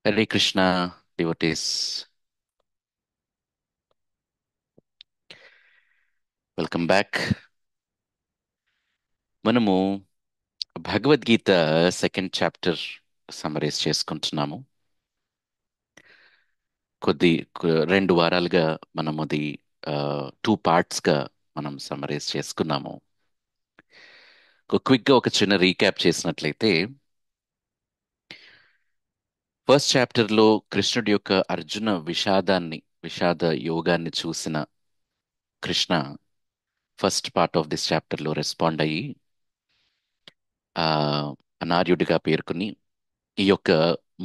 Hare Krishna devotees, welcome back. మనము Bhagavad Gita second chapter summarise చేసుకుంటున్నాము. రెండు వారాలుగా మనం అది టూ పార్ట్స్గా మనం సమరైజ్ చేసుకున్నాము. క్విక్గా ఒక చిన్న రీక్యాప్ చేసినట్లయితే, ఫస్ట్ చాప్టర్లో కృష్ణుడి యొక్క అర్జున విషాద యోగాన్ని చూసిన Krishna first part of this చాప్టర్లో రెస్పాండ్ అయ్యి ఆ అనార్యుడిగా పేర్కొని ఈ యొక్క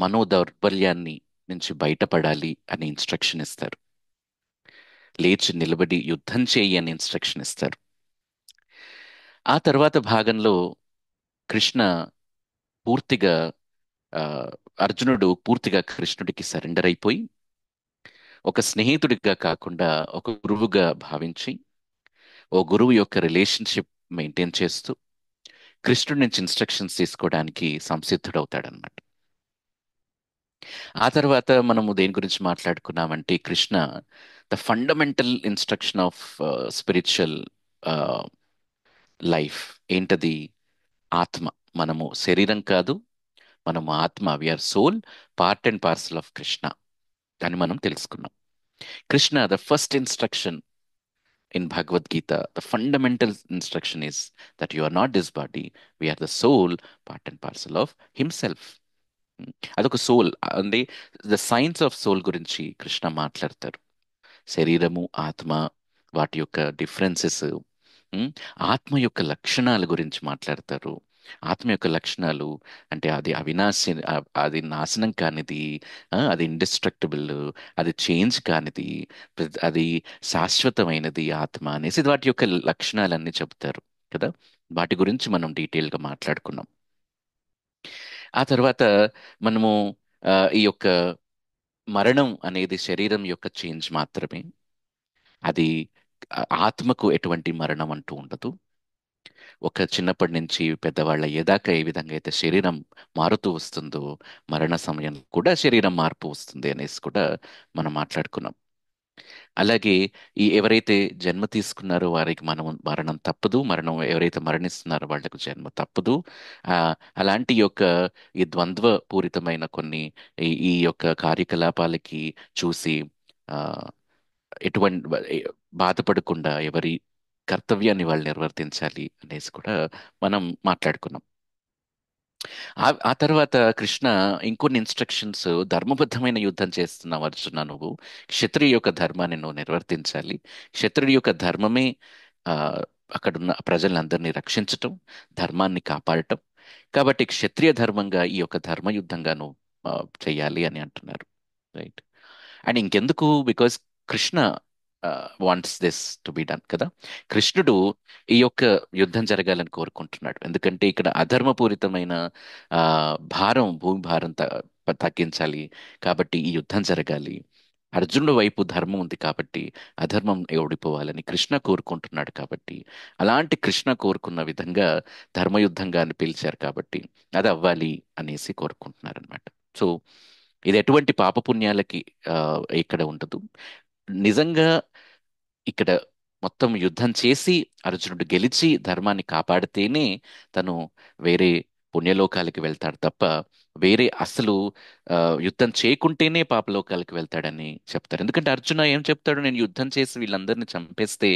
మనోదౌర్బల్యాన్ని నుంచి బయటపడాలి అని ఇన్స్ట్రక్షన్ ఇస్తారు. లేచి నిలబడి యుద్ధం చేయి అని ఇన్స్ట్రక్షన్ ఇస్తారు. ఆ తర్వాత భాగంలో కృష్ణ పూర్తిగా ఆ, అర్జునుడు పూర్తిగా కృష్ణుడికి సరెండర్ అయిపోయి ఒక స్నేహితుడిగా కాకుండా ఒక గురువుగా భావించి ఓ గురువు యొక్క రిలేషన్షిప్ మెయింటైన్ చేస్తూ కృష్ణుడి నుంచి ఇన్స్ట్రక్షన్స్ తీసుకోవడానికి సంసిద్ధుడవుతాడనమాట. ఆ తర్వాత మనము దేని గురించి మాట్లాడుకున్నామంటే Krishna the fundamental instruction of spiritual life ఏంటది? ఆత్మ. మనము శరీరం కాదు, మనము ఆత్మ. We are soul, part and parcel of Krishna అని మనం తెలుసుకున్నాం. Krishna the first instruction in Bhagavad Gita, the fundamental instruction is that you are not this body, we are the soul, part and parcel of himself. అదొక సోల్. అంటే ద సైన్స్ ఆఫ్ సోల్ గురించి కృష్ణ మాట్లాడతారు. శరీరము, ఆత్మ, వాటి యొక్క డిఫరెన్సెస్, ఆత్మ యొక్క లక్షణాల గురించి మాట్లాడతారు. ఆత్మ యొక్క లక్షణాలు అంటే అది అవినాశి, అది నాశనం కానిది, అది ఇండిస్ట్రక్టబుల్, అది చేంజ్ కానిది, అది శాశ్వతమైనది ఆత్మ అనేసి వాటి యొక్క లక్షణాలన్నీ చెప్తారు కదా. వాటి గురించి మనం డీటెయిల్గా మాట్లాడుకున్నాం. ఆ తర్వాత మనము ఈ యొక్క మరణం అనేది శరీరం యొక్క చేంజ్ మాత్రమే. అది ఆత్మకు ఎటువంటి మరణం అంటూ ఉండదు. ఒక చిన్నప్పటి నుంచి పెద్దవాళ్ళ అయ్యేదాకా ఏ విధంగా అయితే శరీరం మారుతూ వస్తుందో, మరణ సమయం కూడా శరీరం మార్పు వస్తుంది అనేసి కూడా మనం మాట్లాడుకున్నాం. అలాగే ఎవరైతే జన్మ తీసుకున్నారో వారికి మరణం తప్పదు, ఎవరైతే మరణిస్తున్నారో వాళ్ళకు జన్మ తప్పదు. ఆ అలాంటి యొక్క ఈ ద్వంద్వ పూరితమైన కొన్ని ఈ యొక్క కార్యకలాపాలకి చూసి ఆ ఎటువంటి బాధపడకుండా ఎవరి కర్తవ్యాన్ని వాళ్ళు నిర్వర్తించాలి అనేసి కూడా మనం మాట్లాడుకున్నాం. ఆ తర్వాత కృష్ణ ఇంకొన్ని ఇన్స్ట్రక్షన్స్, ధర్మబద్ధమైన యుద్ధం చేస్తున్నావు అర్జున, నువ్వు క్షత్రియ యొక్క ధర్మాన్ని నువ్వు నిర్వర్తించాలి. క్షత్రుడి యొక్క ధర్మమే ఆ, అక్కడున్న ప్రజలందరినీ రక్షించటం, ధర్మాన్ని కాపాడటం. కాబట్టి క్షత్రియ ధర్మంగా ఈ యొక్క ధర్మయుద్ధంగా నువ్వు చెయ్యాలి అని అంటున్నారు. రైట్. అండ్ ఇంకెందుకు, because Krishna wants this to be done కదా. కృష్ణుడు ఈ యొక్క యుద్ధం జరగాలని కోరుకుంటున్నాడు. ఎందుకంటే ఇక్కడ అధర్మపూరితమైన ఆ, భూమి భారం తగ్గించాలి. కాబట్టి ఈ యుద్ధం జరగాలి. అర్జునుడి వైపు ధర్మం ఉంది కాబట్టి అధర్మం ఓడిపోవాలని కృష్ణ కోరుకుంటున్నాడు. కాబట్టి అలాంటి కృష్ణ కోరుకున్న విధంగా ధర్మయుద్ధంగా అని పిలిచారు కాబట్టి అది అవ్వాలి అనేసి కోరుకుంటున్నారు అనమాట. సో ఇది ఎటువంటి పాపపుణ్యాలకి ఆ, ఇక్కడ ఉండదు. నిజంగా ఇక్కడ మొత్తం యుద్ధం చేసి అర్జునుడు గెలిచి ధర్మాన్ని కాపాడితేనే తను వేరే పుణ్యలోకాలకి వెళ్తాడు తప్ప వేరే అసలు ఆ, యుద్ధం చేయకుంటేనే పాపలోకాలకి వెళ్తాడని చెప్తారు. ఎందుకంటే అర్జున ఏం చెప్తాడు? నేను యుద్ధం చేసి వీళ్ళందరినీ చంపేస్తే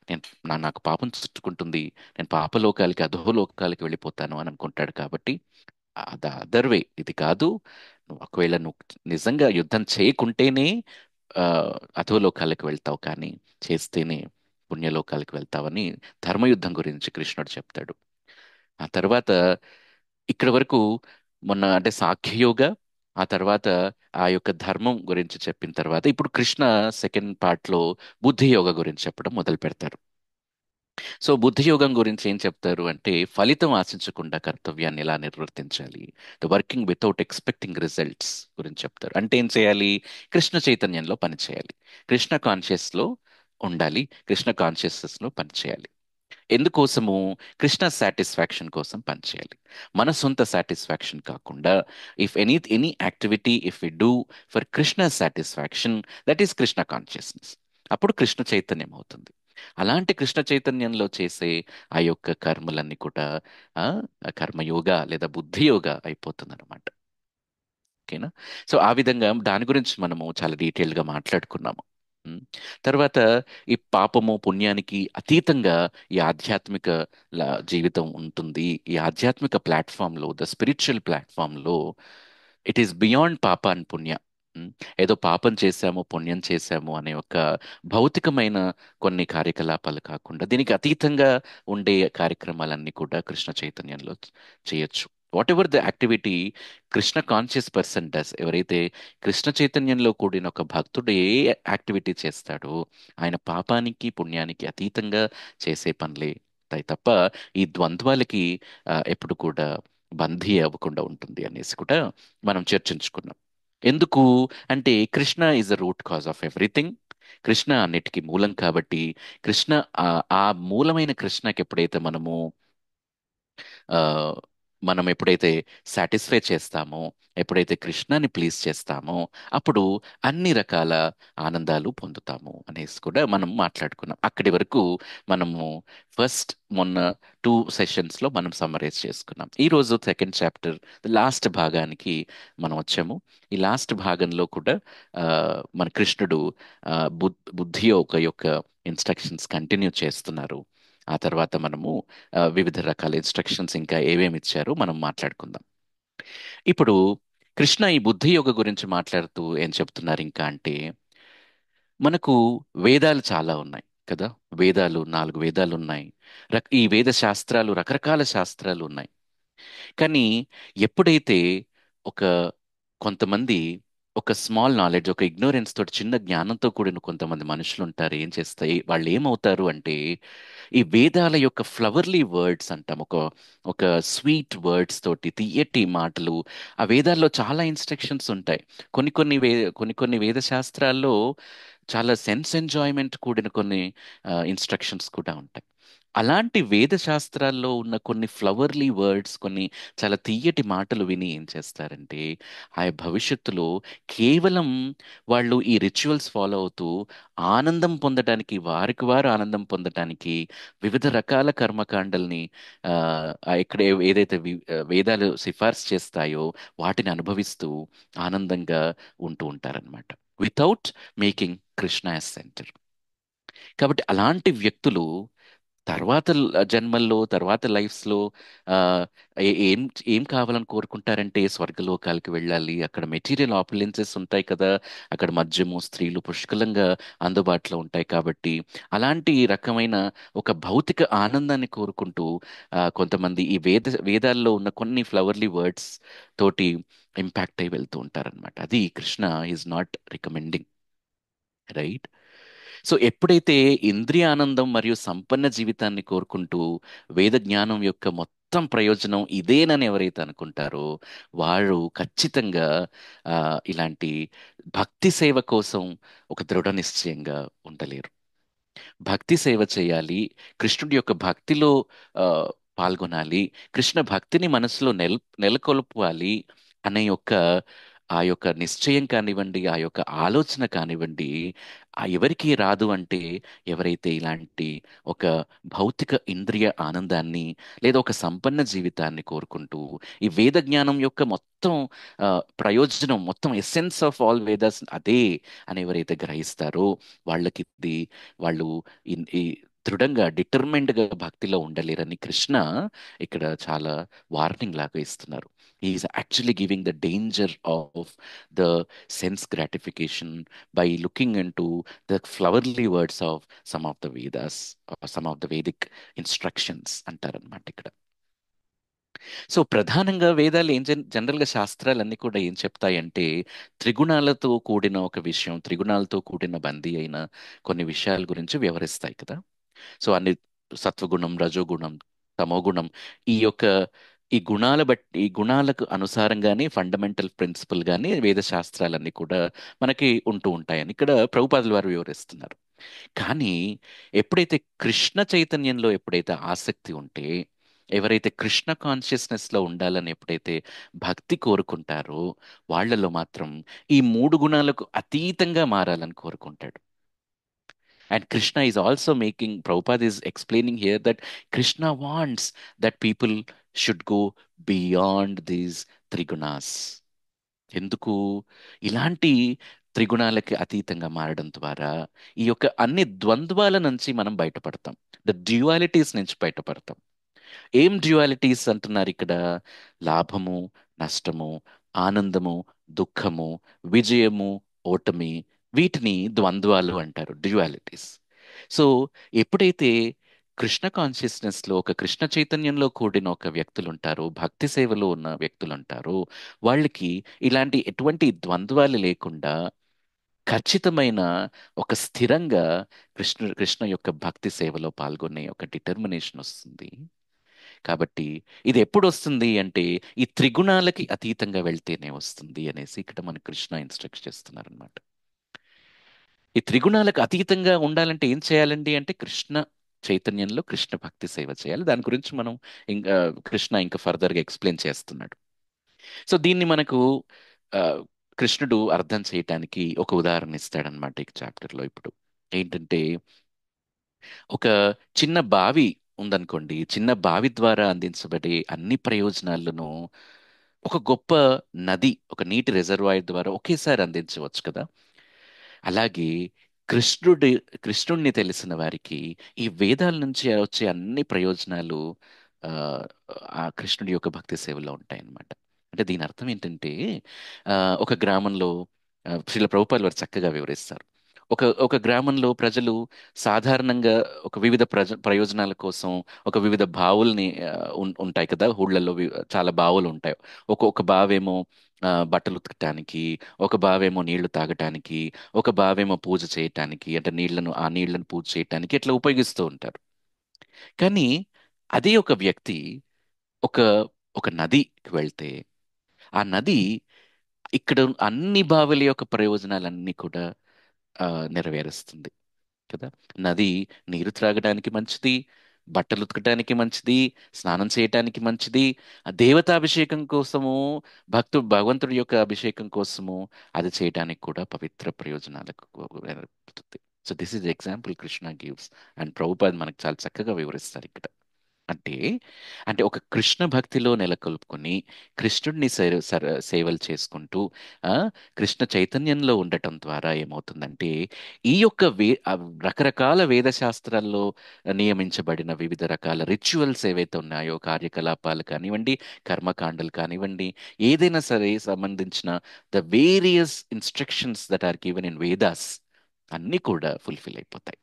నేను నాకు పాపం చుట్టుకుంటుంది, నేను పాపలోకాలకి అధోలోకాలకి వెళ్ళిపోతాను అని అనుకుంటాడు. కాబట్టి ద అదర్ వే ఇది కాదు. ఒకవేళ నువ్వు నిజంగా యుద్ధం చేయకుంటేనే ఆ, అధోలోకాలకు వెళ్తావు, కానీ చేస్తేనే పుణ్యలోకాలకు వెళ్తావని ధర్మయుద్ధం గురించి కృష్ణుడు చెప్తాడు. ఆ తర్వాత ఇక్కడ వరకు మొన్న అంటే సాంఖ్యయోగ, ఆ తర్వాత ఆ యొక్క ధర్మం గురించి చెప్పిన తర్వాత ఇప్పుడు కృష్ణ సెకండ్ పార్ట్ లో బుద్ధి యోగ గురించి చెప్పడం మొదలు పెడతారు. సో బుద్ధి యోగం గురించి ఏం చెప్తారు అంటే ఫలితం ఆశించకుండా కర్తవ్యాన్ని ఎలా నిర్వర్తించాలి, the working without expecting results గురించి చెప్తారు. అంటే ఏం చేయాలి? కృష్ణ చైతన్యంలో పనిచేయాలి, కృష్ణ కాన్షియస్ లో ఉండాలి, కృష్ణ కాన్షియస్నెస్ లో పనిచేయాలి. ఎందుకోసము? కృష్ణ సాటిస్ఫాక్షన్ కోసం పనిచేయాలి. మన సొంత సాటిస్ఫాక్షన్ కాకుండా, any activity if we do for Krishna satisfaction, that is Krishna consciousness. అప్పుడు కృష్ణ చైతన్యం అవుతుంది. అలాంటి కృష్ణ చైతన్యంలో చేసే ఆ యొక్క కర్మలన్నీ కూడా ఆ కర్మయోగ లేదా బుద్ధి యోగ అయిపోతుంది అనమాట. ఓకేనా? సో ఆ విధంగా దాని గురించి మనము చాలా డీటెయిల్డ్ గా మాట్లాడుకున్నాము. ఉమ్. తర్వాత ఈ పాపము పుణ్యానికి అతీతంగా ఈ ఆధ్యాత్మిక జీవితం ఉంటుంది. ఈ ఆధ్యాత్మిక ప్లాట్ఫామ్ లో, ద స్పిరిచువల్ ప్లాట్ఫామ్ లో, ఇట్ ఈస్ బియాండ్ పాప అండ్ పుణ్య. ఉమ్. ఏదో పాపం చేశాము పుణ్యం చేశాము అనే ఒక భౌతికమైన కొన్ని కార్యకలాపాలు కాకుండా, దీనికి అతీతంగా ఉండే కార్యక్రమాలన్నీ కూడా కృష్ణ చైతన్యంలో చేయొచ్చు. What ever the activity Krishna conscious person does, ఎవరైతే కృష్ణ చైతన్యంలో కూడిన ఒక భక్తుడు ఏ యాక్టివిటీ చేస్తాడో, ఆయన పాపానికి పుణ్యానికి అతీతంగా చేసే పనులే అవుతాయి తప్ప ఈ ద్వంద్వాలకి ఎప్పుడు కూడా బందీ అవ్వకుండా ఉంటుంది అనేసి కూడా మనం చర్చించుకున్నాం. ఎందుకు అంటే Krishna is the root cause of everything. Krishna అన్నిటికీ మూలం కాబట్టి, కృష్ణ ఆ మూలమైన కృష్ణకి ఎప్పుడైతే ఆ, మనం ఎప్పుడైతే సాటిస్ఫై చేస్తామో, ఎప్పుడైతే కృష్ణని ప్లీజ్ చేస్తామో, అప్పుడు అన్ని రకాల ఆనందాలు పొందుతాము అనేసి కూడా మనం మాట్లాడుకున్నాం. అక్కడి వరకు మనము మొన్న 2 సెషన్స్ లో మనం సమ్మరైజ్ చేసుకున్నాం. ఈ రోజు సెకండ్ చాప్టర్ లాస్ట్ భాగానికి మనం వచ్చాము. ఈ లాస్ట్ భాగంలో కూడా ఆ, మన కృష్ణుడు బుద్ధి యొక్క ఇన్స్ట్రక్షన్స్ కంటిన్యూ చేస్తున్నారు. ఆ తర్వాత మనము వివిధ రకాల ఇన్స్ట్రక్షన్స్ ఇంకా ఏమేమి ఇచ్చారో మనం మాట్లాడుకుందాం. ఇప్పుడు కృష్ణ ఈ బుద్ధి యోగ గురించి మాట్లాడుతూ ఏం చెప్తున్నారు ఇంకా అంటే, మనకు వేదాలు చాలా ఉన్నాయి కదా. వేదాలు 4 వేదాలు ఉన్నాయి. ఈ వేద శాస్త్రాలు, రకరకాల శాస్త్రాలు ఉన్నాయి. కానీ ఎప్పుడైతే ఒక కొంతమంది ఒక స్మాల్ నాలెడ్జ్, ఒక ఇగ్నోరెన్స్ తోటి, చిన్న జ్ఞానంతో కూడిన కొంతమంది మనుషులు ఉంటారు, ఏం చేస్తాయి వాళ్ళు ఏమవుతారు అంటే, ఈ వేదాల యొక్క ఫ్లవర్లీ వర్డ్స్ అంటాం, ఒక ఒక స్వీట్ వర్డ్స్ తోటి, తీయటి మాటలు. ఆ వేదాల్లో చాలా ఇన్స్ట్రక్షన్స్ ఉంటాయి. కొన్ని కొన్ని వేద శాస్త్రాల్లో చాలా సెన్స్ ఎంజాయ్మెంట్ కూడిన కొన్ని ఇన్స్ట్రక్షన్స్ కూడా ఉంటాయి. అలాంటి వేద శాస్త్రాల్లో ఉన్న కొన్ని ఫ్లవర్లీ వర్డ్స్, కొన్ని చాలా తీయటి మాటలు విని ఏం చేస్తారంటే, ఆ భవిష్యత్తులో కేవలం వాళ్ళు ఈ రిచువల్స్ ఫాలో అవుతూ ఆనందం పొందడానికి, వారికి వారు ఆనందం పొందడానికి వివిధ రకాల కర్మకాండల్ని ఆ, ఇక్కడ ఏదైతే వేదాలు సిఫార్సు చేస్తాయో వాటిని అనుభవిస్తూ ఆనందంగా ఉంటూ ఉంటారనమాట, without making Krishna as centre. కాబట్టి అలాంటి వ్యక్తులు తర్వాత జన్మల్లో, తర్వాత లైఫ్స్ లో ఆ, ఏం ఏం కావాలని కోరుకుంటారంటే, స్వర్గలోకాలకి వెళ్ళాలి, అక్కడ మెటీరియల్ ఆపులెన్సెస్ ఉంటాయి కదా, అక్కడ మద్యము స్త్రీలు పుష్కలంగా అందుబాటులో ఉంటాయి కాబట్టి, అలాంటి రకమైన ఒక భౌతిక ఆనందాన్ని కోరుకుంటూ కొంతమంది ఈ వేదాల్లో ఉన్న కొన్ని ఫ్లవర్లీ వర్డ్స్ తోటి ఇంపాక్ట్ అయి వెళ్తూ ఉంటారన్నమాట. అది Krishna is not recommending, right? So ఎప్పుడైతే ఇంద్రియ ఆనందం మరియు సంపన్న జీవితాన్ని కోరుకుంటూ వేద జ్ఞానం యొక్క మొత్తం ప్రయోజనం ఇదేనని ఎవరైతే అనుకుంటారో, వారు ఖచ్చితంగా ఆ, ఇలాంటి భక్తి సేవ కోసం ఒక దృఢ నిశ్చయంగా ఉండలేరు. భక్తి సేవ చేయాలి, కృష్ణుడి యొక్క భక్తిలో ఆ, పాల్గొనాలి, కృష్ణ భక్తిని మనసులో నెలకొల్పాలి అనే ఆ యొక్క నిశ్చయం కానివ్వండి, ఆ యొక్క ఆలోచన కానివ్వండి, ఎవరికి రాదు అంటే, ఎవరైతే ఇలాంటి ఒక భౌతిక ఇంద్రియ ఆనందాన్ని లేదా ఒక సంపన్న జీవితాన్ని కోరుకుంటూ ఈ వేద జ్ఞానం యొక్క మొత్తం ఆ, ప్రయోజనం, మొత్తం ఎసెన్స్ ఆఫ్ ఆల్ వేదాస్ అదే అని ఎవరైతే గ్రహిస్తారో, వాళ్ళకి వాళ్ళు ఈ దృఢంగా డిటర్మెండ్ గా భక్తిలో ఉండలేరని కృష్ణ ఇక్కడ చాలా వార్నింగ్ లాగా ఇస్తున్నారు. Is actually giving the danger of the sense gratification by looking into the flowery words of some of the Vedas, some of the Vedic instructions అంటారనమాట ఇక్కడ. సో ప్రధానంగా వేదాలు ఏం జనరల్ గా శాస్త్రాలన్నీ కూడా ఏం చెప్తాయంటే, త్రిగుణాలతో కూడిన ఒక విషయం, త్రిగుణాలతో కూడిన బందీ అయిన కొన్ని విషయాల గురించి వివరిస్తాయి కదా. సో అన్ని సత్వగుణం, రజోగుణం, తమోగుణం, ఈ యొక్క ఈ గుణాలకు అనుసారంగానే ఫండమెంటల్ ప్రిన్సిపల్ గానే వేద శాస్త్రాలన్నీ కూడా మనకి ఉంటూ ఉంటాయని ఇక్కడ ప్రభుపాదుల వారు వివరిస్తున్నారు. కానీ ఎప్పుడైతే కృష్ణ చైతన్యంలో ఎప్పుడైతే ఆసక్తి ఉంటే, ఎవరైతే కృష్ణ కాన్షియస్నెస్ లో ఉండాలని ఎప్పుడైతే భక్తి కోరుకుంటారో, వాళ్ళలో మాత్రం ఈ మూడు గుణాలకు అతీతంగా మారాలని కోరుకుంటాడు. And Krishna is also making, Prabhupada is explaining here that Krishna wants that people should go beyond these trigunas. ఎందుకు? ఇలాంటి త్రిగుణాలకి అతీతంగా మారడం ద్వారా ఈ యొక్క అన్ని ద్వంద్వాల నుంచి మనం బయటపడతాం. ద డ్యువాలిటీస్ నుంచి బయటపడతాం. ఏం డ్యువాలిటీస్ అంటున్నారు ఇక్కడ? లాభము, నష్టము, ఆనందము, దుఃఖము, విజయము, ఓటమి, వీటిని ద్వంద్వాలు అంటారు, డ్యువాలిటీస్. సో ఎప్పుడైతే కృష్ణ కాన్షియస్నెస్ లో, ఒక కృష్ణ చైతన్యంలో కూడిన ఒక వ్యక్తులు ఉంటారో, భక్తి సేవలో ఉన్న వ్యక్తులు ఉంటారో, వాళ్ళకి ఇలాంటి ఎటువంటి ద్వంద్వాలు లేకుండా ఖచ్చితమైన ఒక స్థిరంగా కృష్ణ కృష్ణ యొక్క భక్తి సేవలో పాల్గొనే ఒక డిటర్మినేషన్ వస్తుంది. కాబట్టి ఇది ఎప్పుడు వస్తుంది అంటే, ఈ త్రిగుణాలకి అతీతంగా వెళ్తేనే వస్తుంది అనేసి ఇక్కడ మన కృష్ణ ఇన్స్ట్రక్ట్ చేస్తున్నారనమాట. ఈ త్రిగుణాలకు అతీతంగా ఉండాలంటే ఏం చేయాలండి అంటే, కృష్ణ చైతన్యంలో కృష్ణ భక్తి సేవ చేయాలి. దాని గురించి మనం ఇంకా కృష్ణ ఇంకా ఫర్దర్గా ఎక్స్ప్లెయిన్ చేస్తున్నాడు. సో దీన్ని మనకు ఆ, కృష్ణుడు అర్థం చేయటానికి ఒక ఉదాహరణ ఇస్తాడనమాట ఈ చాప్టర్లో. ఇప్పుడు ఏంటంటే, ఒక చిన్న బావి ఉందనుకోండి. చిన్న బావి ద్వారా అందించబడే అన్ని ప్రయోజనాలను ఒక గొప్ప నది, ఒక నీటి రిజర్వాయర్ ద్వారా ఒకేసారి అందించవచ్చు కదా. అలాగే కృష్ణుడి కృష్ణుడిని తెలిసిన వారికి ఈ వేదాల నుంచి వచ్చే అన్ని ప్రయోజనాలు ఆ, ఆ కృష్ణుడి యొక్క భక్తి సేవలో ఉంటాయన్నమాట. అంటే దీని అర్థం ఏంటంటే, ఆ, ఒక గ్రామంలో శ్రీల ప్రభుపాల్ వారు చక్కగా వివరిస్తారు. ఒక గ్రామంలో ప్రజలు సాధారణంగా ఒక వివిధ ప్రయోజనాల కోసం ఒక వివిధ బావుల్ని ఉంటాయి కదా, ఊళ్ళల్లో చాలా బావులు ఉంటాయి. ఒక బావేమో బట్టలు ఉతకటానికి, ఒక బావేమో నీళ్లు తాగటానికి, ఒక బావేమో పూజ చేయటానికి, అంటే ఆ నీళ్లను పూజ చేయటానికి ఇట్లా ఉపయోగిస్తూ ఉంటారు. కానీ అదే ఒక వ్యక్తి ఒక ఒక నదికి వెళ్తే, ఆ నది ఇక్కడ అన్ని బావుల యొక్క ప్రయోజనాలన్నీ కూడా ఆ, నెరవేరుస్తుంది కదా. నది నీరు త్రాగడానికి మంచిది, బట్టలు ఉతకడానికి మంచిది, స్నానం చేయటానికి మంచిది, ఆ దేవతాభిషేకం కోసము, భగవంతుడి యొక్క అభిషేకం కోసము అది చేయడానికి కూడా పవిత్ర ప్రయోజనాలకు నెరవేరుతుంది. So this is example Krishna gives. And Prabhupad మనకు చాలా చక్కగా వివరిస్తారు ఇక్కడ. అంటే అంటే ఒక కృష్ణ భక్తిలో నెలకొల్పుకొని కృష్ణుడిని సేవలు చేసుకుంటూ ఆ కృష్ణ చైతన్యంలో ఉండటం ద్వారా ఏమవుతుందంటే, ఈ యొక్క రకరకాల వేద శాస్త్రాల్లో నియమించబడిన వివిధ రకాల రిచువల్స్ ఏవైతే ఉన్నాయో, కార్యకలాపాలు కానివ్వండి, కర్మకాండలు కానివ్వండి, ఏదైనా సరే సంబంధించిన the various instructions that are given in Vedas అన్నీ కూడా ఫుల్ఫిల్ అయిపోతాయి.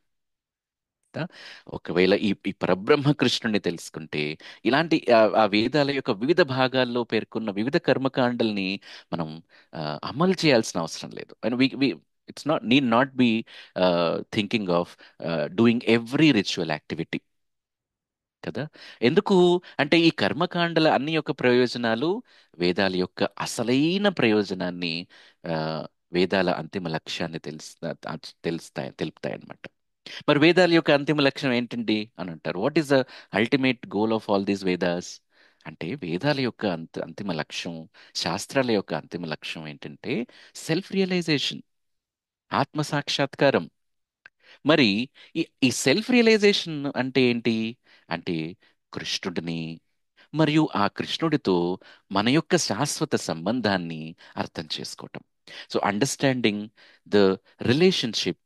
కదా? ఒకవేళ ఈ ఈ పరబ్రహ్మ కృష్ణుని తెలుసుకుంటే, ఇలాంటి ఆ వేదాల యొక్క వివిధ భాగాల్లో పేర్కొన్న వివిధ కర్మకాండల్ని మనం అమలు చేయాల్సిన అవసరం లేదు. And it's not be thinking of doing every ritual activity కదా. ఎందుకు అంటే, ఈ కర్మకాండల అన్ని యొక్క ప్రయోజనాలు వేదాల యొక్క అసలైన ప్రయోజనాన్ని, ఆ, వేదాల అంతిమ లక్ష్యాన్ని తెలుపుతాయి అన్నమాట. మరి వేదాల యొక్క అంతిమ లక్ష్యం ఏంటండి అని అంటారు. What is the ultimate goal of all these Vedas అంటే, వేదాల యొక్క అంతిమ లక్ష్యం, శాస్త్రాల యొక్క అంతిమ లక్ష్యం ఏంటంటే సెల్ఫ్ రియలైజేషన్, ఆత్మ సాక్షాత్కారం. మరి ఈ సెల్ఫ్ రియలైజేషన్ అంటే ఏంటి అంటే, కృష్ణుడిని మరియు ఆ కృష్ణుడితో మన యొక్క శాశ్వత సంబంధాన్ని అర్థం చేసుకోవటం. So understanding the relationship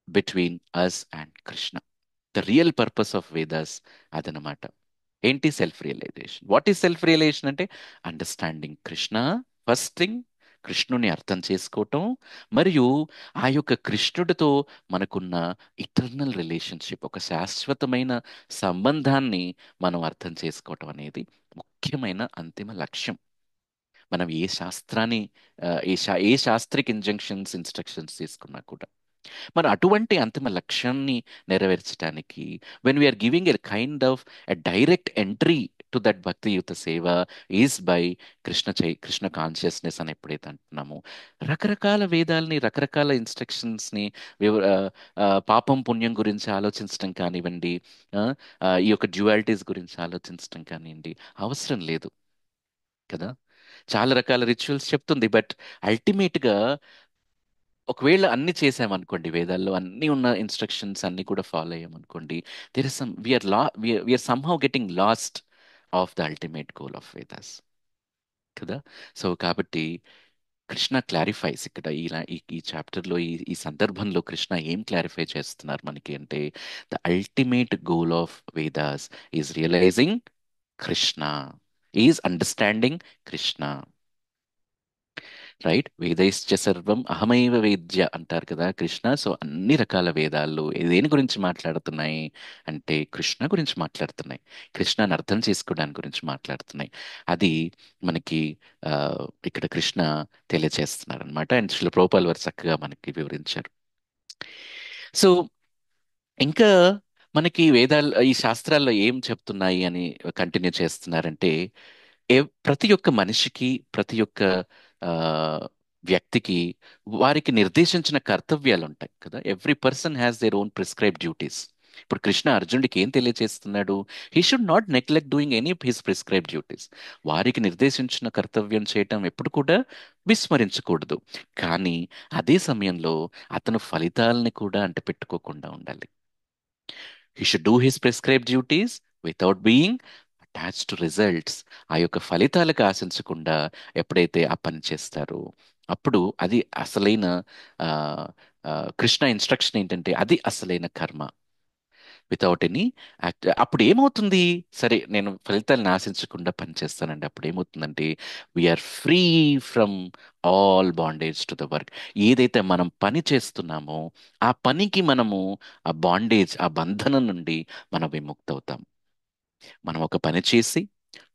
between us and Krishna. The real purpose of Vedas అదనమాట. ఏంటి self realisation? What is self realisation అంటే, అండర్స్టాండింగ్ కృష్ణ ఫస్ట్ థింగ్, కృష్ణుని అర్థం చేసుకోవటం, మరియు ఆ యొక్క కృష్ణుడితో మనకున్న ఇటర్నల్ రిలేషన్షిప్, ఒక శాశ్వతమైన సంబంధాన్ని మనం అర్థం చేసుకోవటం అనేది ముఖ్యమైన అంతిమ లక్ష్యం. మనం ఏ శాస్త్రాన్ని ఏ శాస్త్రిక్ ఇన్స్ట్రక్షన్స్ తీసుకున్నా కూడా, మరి అటువంటి అంతిమ లక్ష్యాన్ని నెరవేర్చడానికి, when we are giving a kind of a direct entry to that భక్తియుత సేవ ఈజ్ బై కృష్ణ కాన్షియస్నెస్ అని ఎప్పుడైతే అంటున్నామో, రకరకాల వేదాల్ని, రకరకాల ఇన్స్ట్రక్షన్స్ని, పాపం పుణ్యం గురించి ఆలోచించడం కానివ్వండి, ఆ, ఈ యొక్క డ్యువాలిటీస్ గురించి ఆలోచించడం కానివ్వండి, అవసరం లేదు కదా. చాలా రకాల రిచువల్స్ చెప్తుంది, బట్ అల్టిమేట్ గా ఒకవేళ అన్ని చేసామనుకోండి, వేదాల్లో అన్ని ఉన్న ఇన్స్ట్రక్షన్స్ అన్ని కూడా ఫాలో అయ్యామనుకోండి, there is some we are somehow getting lost of the ultimate goal of Vedas కదా. సో కాబట్టి కృష్ణ క్లారిఫైస్ ఇక్కడ ఈ చాప్టర్లో, ఈ సందర్భంలో కృష్ణ ఏం క్లారిఫై చేస్తున్నారు మనకి అంటే, the ultimate goal of Vedas is realising Krishna, is understanding Krishna. Right, వేదైశ్చ సర్వం అహమైవ వేద్య అంటారు కదా కృష్ణ. సో అన్ని రకాల వేదాలు దేని గురించి మాట్లాడుతున్నాయి అంటే కృష్ణ గురించి మాట్లాడుతున్నాయి, కృష్ణని అర్థం చేసుకోవడానికి గురించి మాట్లాడుతున్నాయి. అది మనకి ఆ, ఇక్కడ కృష్ణ తెలియజేస్తున్నారు అనమాట. అండ్ శ్రీల ప్రభుపాల్ వారు చక్కగా మనకి వివరించారు. సో ఇంకా మనకి వేదాలు, ఈ శాస్త్రాల్లో ఏం చెప్తున్నాయి అని కంటిన్యూ చేస్తున్నారంటే, ప్రతి ఒక్క మనిషికి, ప్రతి ఒక్క ఆ, వ్యక్తికి వారికి నిర్దేశించిన కర్తవ్యాలు ఉంటాయి కదా. Every person has their own prescribe duties. ఇప్పుడు కృష్ణ అర్జునుడికి ఏం తెలియజేస్తున్నాడు? He should not neglect doing any of his prescribe duties. వారికి నిర్దేశించిన కర్తవ్యం చేయటం ఎప్పుడు కూడా విస్మరించకూడదు. కానీ అదే సమయంలో అతను ఫలితాలని కూడా అంటపెట్టుకోకుండా ఉండాలి. He should do his prescribe duties without being attached to results. ఆ యొక్క ఫలితాలకు ఆశించకుండా ఎప్పుడైతే ఆ పని చేస్తారో, అప్పుడు అది అసలైన ఆ, కృష్ణ ఇన్స్ట్రక్షన్ ఏంటంటే అది అసలైన కర్మ. Without any act. అప్పుడు ఏమవుతుంది? సరే నేను ఫలితాలను ఆశించకుండా పనిచేస్తానండి, అప్పుడు ఏమవుతుందంటే we are free from all bondage to the work. ఏదైతే మనం పని చేస్తున్నామో ఆ పనికి మనము, ఆ బాండేజ్, ఆ బంధనం నుండి మనం విముక్తవుతాం. మనం ఒక పని చేసి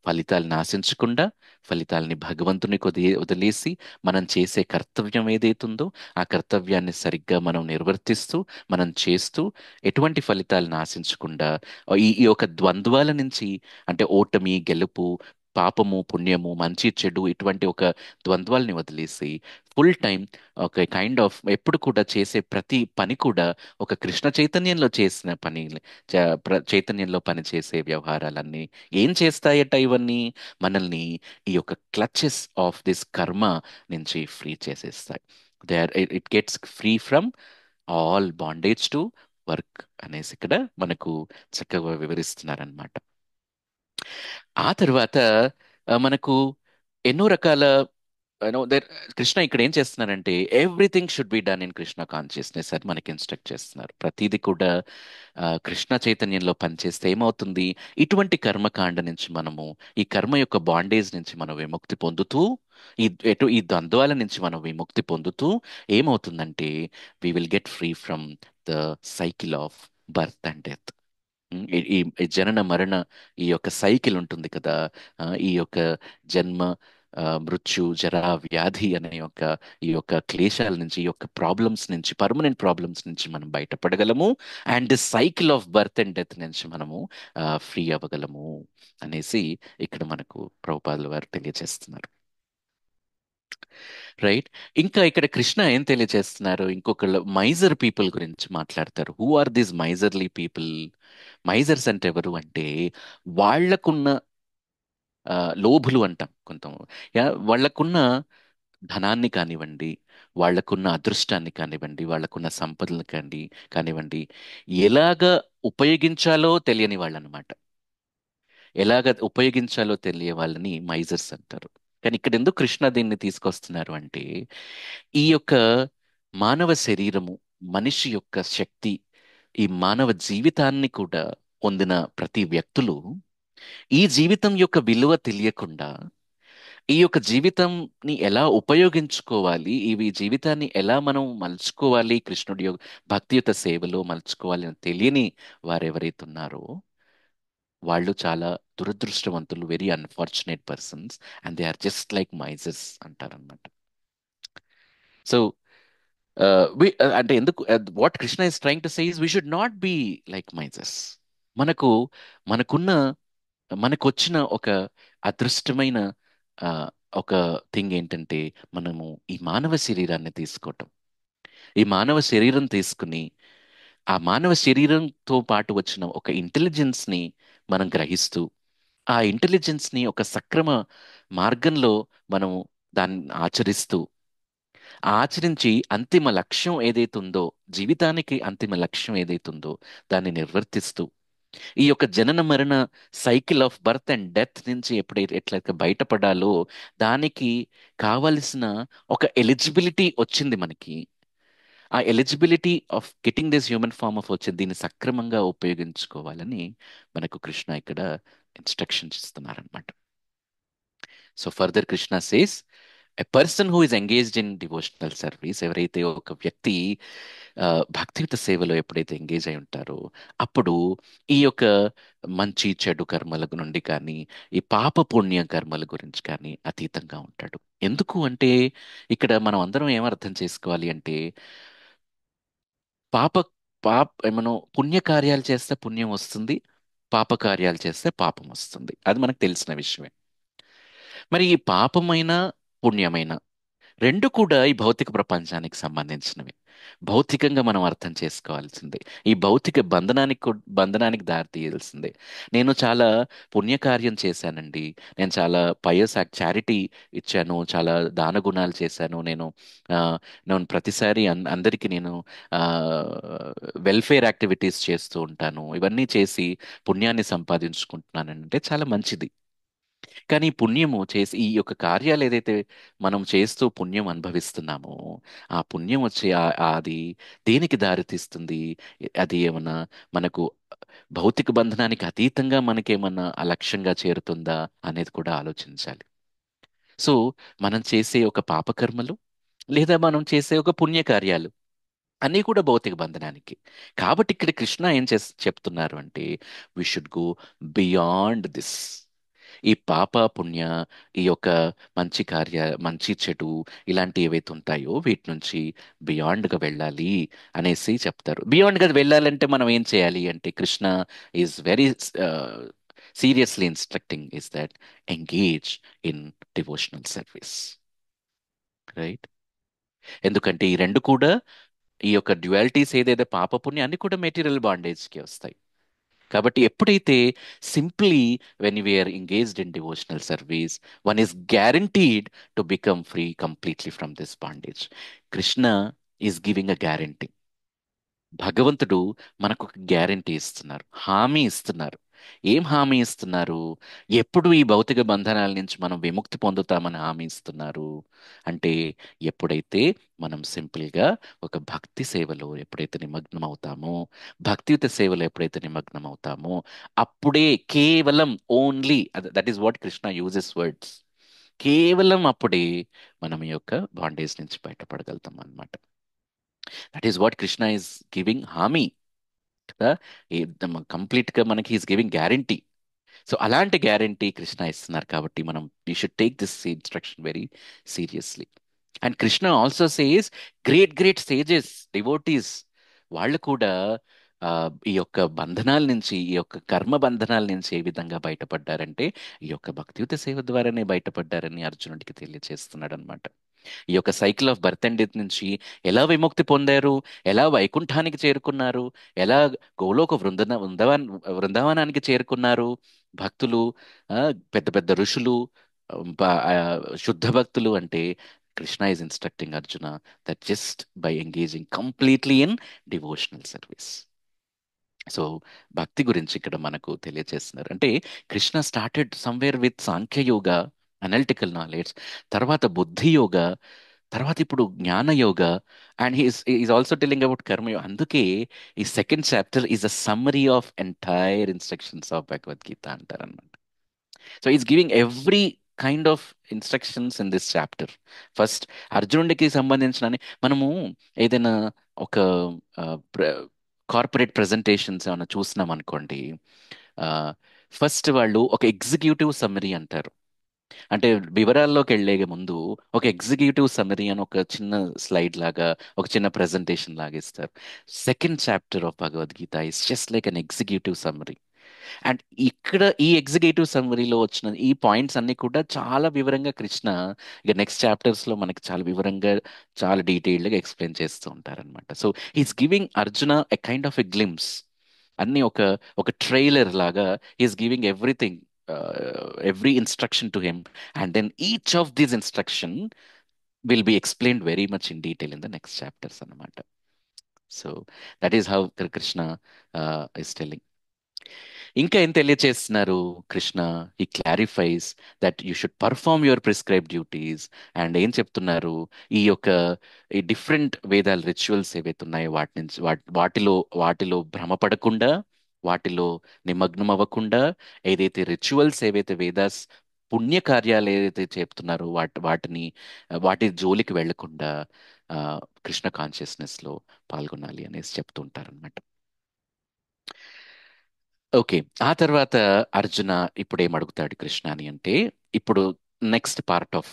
ఫలితాలను ఆశించకుండా, ఫలితాలని భగవంతునికి వదిలేసి మనం చేసే కర్తవ్యం ఏదైతుందో ఆ కర్తవ్యాన్ని సరిగ్గా మనం నిర్వర్తిస్తూ, మనం చేస్తూ, ఎటువంటి ఫలితాలను ఆశించకుండా, ఈ యొక్క ద్వంద్వాల నుంచి, అంటే ఓటమి గెలుపు, పాపము పుణ్యము, మంచి చెడు, ఇటువంటి ఒక ద్వంద్వాల్ని వదిలేసి ఫుల్ టైం ఒక కైండ్ ఆఫ్ ఎప్పుడు కూడా చేసే ప్రతి పని కూడా ఒక కృష్ణ చైతన్యంలో చేసిన పని, చైతన్యంలో పనిచేసే వ్యవహారాలన్నీ ఏం చేస్తాయట ఇవన్నీ? మనల్ని ఈ యొక్క క్లచెస్ ఆఫ్ దిస్ కర్మ నుంచి ఫ్రీ చేసేస్తాయి. They are, it gets free from all bondage to work అనేసి ఇక్కడ మనకు చక్కగా వివరిస్తున్నారనమాట. ఆ తర్వాత మనకు ఎన్నో రకాల కృష్ణ ఇక్కడ ఏం చేస్తున్నారంటే, everything should be done in Krishna consciousness అని మనకి ఇన్స్ట్రక్ట్ చేస్తున్నారు. ప్రతిదీ కూడా కృష్ణ చైతన్యంలో పనిచేస్తే ఏమవుతుంది? ఇటువంటి కర్మకాండ నుంచి మనము, ఈ కర్మ యొక్క బాండేజ్ నుంచి మనం విముక్తి పొందుతూ, ఈ ద్వంద్వాల నుంచి మనం విముక్తి పొందుతూ ఏమవుతుందంటే we will get free from the cycle of birth and death. ఈ జనన మరణ, ఈ యొక్క సైకిల్ ఉంటుంది కదా. ఈ యొక్క జన్మ, మృత్యు, జరా, వ్యాధి అనే యొక్క ఈ యొక్క క్లేశాల నుంచి, ఈ యొక్క ప్రాబ్లమ్స్ నుంచి, పర్మనెంట్ ప్రాబ్లమ్స్ నుంచి మనం బయటపడగలము. And cycle of birth and death నుంచి మనము ఫ్రీ అవ్వగలము అనేసి ఇక్కడ మనకు ప్రభుపాదుల వారు తెలియజేస్తున్నారు. రైట్. ఇంకా ఇక్కడ కృష్ణ ఏం తెలియజేస్తున్నారు? ఇంకొకళ్ళు మైజర్ పీపుల్ గురించి మాట్లాడతారు. Who are these miserly people? Misers అంటే ఎవరు అంటే, వాళ్లకున్న లోభులు అంటాం కొంత, వాళ్ళకున్న ధనాన్ని కానివ్వండి, వాళ్ళకున్న అదృష్టాన్ని కానివ్వండి, వాళ్ళకున్న సంపదలను కానివ్వండి, ఎలాగ ఉపయోగించాలో తెలియని వాళ్ళు అనమాట. ఎలాగ ఉపయోగించాలో తెలియ వాళ్ళని మైజర్స్ అంటారు. కానీ ఇక్కడ ఎందుకు కృష్ణ దీన్ని తీసుకొస్తున్నారు అంటే, ఈ యొక్క మానవ శరీరము, మనిషి యొక్క శక్తి, ఈ మానవ జీవితాన్ని కూడా పొందిన ప్రతి వ్యక్తులు ఈ జీవితం యొక్క విలువ తెలియకుండా, ఈ యొక్క జీవితంని ఎలా ఉపయోగించుకోవాలి, జీవితాన్ని ఎలా మనం మలుచుకోవాలి, కృష్ణుడి యొక్క భక్తియుత సేవలో మలుచుకోవాలి అని తెలియని వారెవరైతే ఉన్నారో వాళ్ళు చాలా దురదృష్టవంతులు, very unfortunate persons. And they are just like misers అంటారనమాట. సో అంటే ఎందుకు, what Krishna is trying to say is we should not be like misers. మనకు మనకున్న మనకొచ్చిన ఒక అదృష్టమైన ఆ, ఒక థింగ్ ఏంటంటే మనము ఈ మానవ శరీరాన్ని తీసుకోవటం. ఈ మానవ శరీరం తీసుకుని ఆ మానవ శరీరంతో పాటు వచ్చిన ఒక ఇంటెలిజెన్స్ ని మనం గ్రహిస్తూ ఆ ఇంటెలిజెన్స్ ని ఒక సక్రమ మార్గంలో మనము దాన్ని ఆచరిస్తూ ఆచరించి అంతిమ లక్ష్యం ఏదైతే ఉందో, జీవితానికి అంతిమ లక్ష్యం ఏదైతే ఉందో దాన్ని నిర్వర్తిస్తూ ఈ యొక్క జనన మరణ cycle of birth and death నుంచి ఎప్పుడైతే ఎట్లయితే బయటపడాలో దానికి కావలసిన ఒక ఎలిజిబిలిటీ వచ్చింది మనకి. ఆ eligibility of getting this human form of వచ్చి దీన్ని సక్రమంగా ఉపయోగించుకోవాలని మనకు కృష్ణ ఇక్కడ ఇన్స్ట్రక్షన్స్ ఇస్తున్నారనమాట. So further Krishna says a person who is engaged in devotional service, ఎవరైతే ఒక వ్యక్తి భక్తియుత సేవలో ఎప్పుడైతే ఎంగేజ్ అయి ఉంటారో అప్పుడు ఈ యొక్క మంచి చెడు కర్మల నుండి కానీ ఈ పాప పుణ్య కర్మల గురించి కానీ అతీతంగా ఉంటాడు. ఎందుకు అంటే ఇక్కడ మనం అందరం ఏమర్థం చేసుకోవాలి అంటే పాప ఏమనో పుణ్యకార్యాలు చేస్తే పుణ్యం వస్తుంది, పాప కార్యాలు చేస్తే పాపం వస్తుంది. అది మనకు తెలిసిన విషయమే. మరి ఈ పాపమైన పుణ్యమైన రెండు కూడా ఈ భౌతిక ప్రపంచానికి సంబంధించినవి. భౌతికంగా మనం అర్థం చేసుకోవాల్సిందే. ఈ భౌతిక బంధనానికి దారి తీయాల్సిందే. నేను చాలా పుణ్యకార్యం చేశానండి, నేను చాలా పయస్ చారిటీ ఇచ్చాను, చాలా దాన గుణాలు చేశాను, ఆ, నేను ప్రతిసారి అందరికీ నేను వెల్ఫేర్ యాక్టివిటీస్ చేస్తూ ఉంటాను, ఇవన్నీ చేసి పుణ్యాన్ని సంపాదించుకుంటున్నానంటే చాలా మంచిది. కానీ ఈ పుణ్యము చేసి ఈ యొక్క కార్యాలు ఏదైతే మనం చేస్తూ పుణ్యం అనుభవిస్తున్నామో ఆ పుణ్యం వచ్చి అది దేనికి దారితీస్తుంది? అది ఏమన్నా మనకు భౌతిక బంధనానికి అతీతంగా మనకేమన్నా అలక్ష్యంగా చేరుతుందా అనేది కూడా ఆలోచించాలి. సో మనం చేసే ఒక పాపకర్మలు లేదా మనం చేసే ఒక పుణ్యకార్యాలు అన్నీ కూడా భౌతిక బంధనానికి. కాబట్టి ఇక్కడ కృష్ణ ఏం చెప్తున్నారు అంటే we should go beyond this. ఈ పాప పుణ్య, ఈ యొక్క మంచి చెడు ఇలాంటి ఏవైతే ఉంటాయో వీటి నుంచి బియాండ్గా వెళ్ళాలి అనేసి చెప్తారు. బియాండ్గా వెళ్ళాలంటే మనం ఏం చేయాలి అంటే Krishna is very seriously instructing is that engage in devotional service, right? ఎందుకంటే ఈ రెండు కూడా ఈ యొక్క డ్యువాలిటీస్ ఏదైతే పాప పుణ్య అన్ని కూడా మెటీరియల్ బాండేజ్కి వస్తాయి. కాబట్టి ఎప్పుడైతే simply when we are engaged in devotional service one is guaranteed to become free completely from this bondage. Krishna is giving a guarantee. భగవంతుడు మనకు ఒక గ్యారంటీ ఇస్తున్నారు, హామీ ఇస్తున్నారు. ఏం హామీ ఇస్తున్నారు? ఎప్పుడు ఈ భౌతిక బంధనాల నుంచి మనం విముక్తి పొందుతామని హామీ ఇస్తున్నారు అంటే ఎప్పుడైతే మనం సింపుల్గా ఒక భక్తి సేవలో ఎప్పుడైతే నిమగ్నం అవుతామో, భక్తియుత సేవలో ఎప్పుడైతే నిమగ్నం అవుతామో అప్పుడే కేవలం only that is what Krishna uses words, కేవలం అప్పుడే మనం ఈ యొక్క బాండేజ్ నుంచి బయటపడగలుగుతాం అన్నమాట. That is what Krishna is giving హామీ కదా. కంప్లీట్ గా మనకి ఈస్ గివింగ్ గ్యారంటీ. సో అలాంటి గ్యారంటీ కృష్ణ ఇస్తున్నారు కాబట్టి మనం you should take this instruction very seriously. And Krishna also says great great sages devotees వాళ్ళు కూడా ఆ, ఈ యొక్క బంధనాల నుంచి, ఈ యొక్క కర్మ బంధనాల నుంచి ఏ విధంగా బయటపడ్డారంటే ఈ యొక్క భక్తియుత సేవ ద్వారానే బయటపడ్డారని అర్జునుడికి తెలియజేస్తున్నాడు అనమాట. ఈ యొక్క cycle of birth and death నుంచి ఎలా విముక్తి పొందారు, ఎలా వైకుంఠానికి చేరుకున్నారు, ఎలా గోలోక బృందావనానికి చేరుకున్నారు భక్తులు, ఆ, పెద్ద పెద్ద ఋషులు, శుద్ధ భక్తులు అంటే Krishna is instructing Arjuna that just by engaging completely in devotional service. So భక్తి గురించి ఇక్కడ మనకు తెలియజేస్తున్నారు. అంటే Krishna started somewhere with Sankhya yoga, analytical knowledge, తర్వాత బుద్ధి యోగ, తర్వాత ఇప్పుడు Jnana yoga, and is also telling about karma yoga. అందుకే ఈ second chapter is a summary of entire instructions of Bhagavad Gita అంటారన్నమాట. So is giving every kind of instructions in this chapter. First అర్జునుడికి సంబంధించిన మనము ఏదైనా ఒక కార్పొరేట్ ప్రెజెంటేషన్స్ ఏమైనా చూసినాం అనుకోండి, ఫస్ట్ వాళ్ళు ఒక ఎగ్జిక్యూటివ్ సమ్మరీ అంటారు. అంటే వివరాల్లోకి వెళ్ళే ముందు ఒక ఎగ్జిక్యూటివ్ సమ్మరీ అని ఒక చిన్న స్లైడ్ లాగా, ఒక చిన్న ప్రెజెంటేషన్ లాగా ఇస్తారు. Second chapter of Bhagavad Gita is just like an executive summary. And ఇక్కడ ఈ ఎగ్జిక్యూటివ్ సమ్మరీలో వచ్చిన ఈ పాయింట్స్ అన్ని కూడా చాలా వివరంగా కృష్ణ ఇక నెక్స్ట్ చాప్టర్స్ లో మనకి చాలా వివరంగా చాలా డీటెయిల్డ్ గా ఎక్స్ప్లెయిన్ చేస్తూ ఉంటారన్నమాట. So he's giving Arjuna a kind of a glimpse, అన్ని ఒక ఒక ట్రైలర్ లాగా he's giving everything, every instruction to him, and then each of these instruction will be explained very much in detail in the next chapters అన్నమాట. So that is how Krishna is telling. ఇంకా ఏం తెలియచేస్తున్నారు కృష్ణ? He clarifies that you should perform your prescribe duties. అండ్ ఏం చెప్తున్నారు? ఈ యొక్క ఈ డిఫరెంట్ వేదాల రిచువల్స్ ఏవైతే ఉన్నాయో వాటి నుంచి వాటిలో భ్రమపడకుండా, వాటిలో నిమగ్నం అవ్వకుండా, ఏదైతే రిచువల్స్ ఏవైతే వేదాస్ పుణ్య కార్యాలు ఏదైతే చెప్తున్నారో వాటి జోలికి వెళ్లకుండా ఆ, కృష్ణ కాన్షియస్నెస్ లో పాల్గొనాలి అనేసి చెప్తూ ఉంటారన్నమాట. ఓకే. ఆ తర్వాత అర్జున ఇప్పుడు ఏం అడుగుతాడు కృష్ణని అంటే, ఇప్పుడు next part of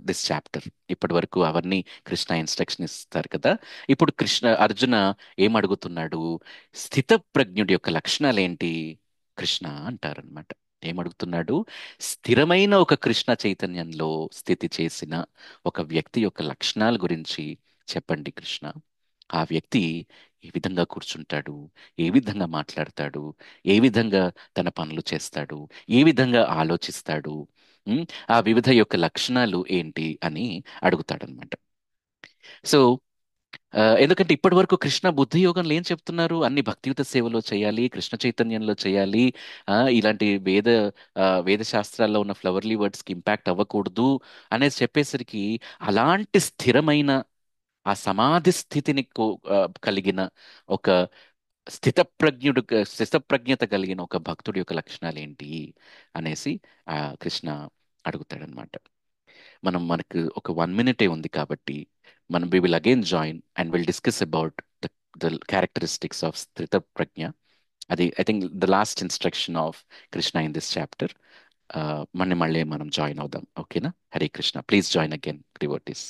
this chapter, ఇప్పటి వరకు అవన్నీ కృష్ణ ఇన్స్ట్రక్షన్ ఇస్తారు కదా. ఇప్పుడు అర్జున ఏం అడుగుతున్నాడు? స్థిత ప్రజ్ఞుడి యొక్క లక్షణాలు ఏంటి కృష్ణ అంటారనమాట. ఏమడుగుతున్నాడు? స్థిరమైన ఒక కృష్ణ చైతన్యంలో స్థితి చేసిన ఒక వ్యక్తి యొక్క లక్షణాల గురించి చెప్పండి కృష్ణ. ఆ వ్యక్తి ఏ విధంగా కూర్చుంటాడు, ఏ విధంగా మాట్లాడతాడు, ఏ విధంగా తన పనులు చేస్తాడు, ఏ విధంగా ఆలోచిస్తాడు, ఉమ్, ఆ వివిధ యొక్క లక్షణాలు ఏంటి అని అడుగుతాడనమాట. సో ఎందుకంటే ఇప్పటి వరకు కృష్ణ బుద్ధి యోగంలో ఏం చెప్తున్నారు? అన్ని భక్తియుత సేవలో చేయాలి, కృష్ణ చైతన్యంలో చేయాలి, ఇలాంటి వేద శాస్త్రాల్లో ఉన్న ఫ్లవర్లీ వర్డ్స్ కి ఇంపాక్ట్ అవ్వకూడదు అనేది చెప్పేసరికి, అలాంటి స్థిరమైన ఆ సమాధి స్థితిని కలిగిన ఒక స్థితప్రజ్ఞత కలిగిన ఒక భక్తుడి యొక్క లక్షణాలు ఏంటి అనేసి కృష్ణ అడుగుతాడనమాట. మనకు ఒక 1 minute ఉంది కాబట్టి మనం we will again join and will discuss about the characteristics of sthitaprajna. అది I think the last instruction of Krishna in this chapter. మళ్ళీ మళ్ళీ మనం జాయిన్ అవుదాం. ఓకేనా? Hare Krishna. Please join again devotees.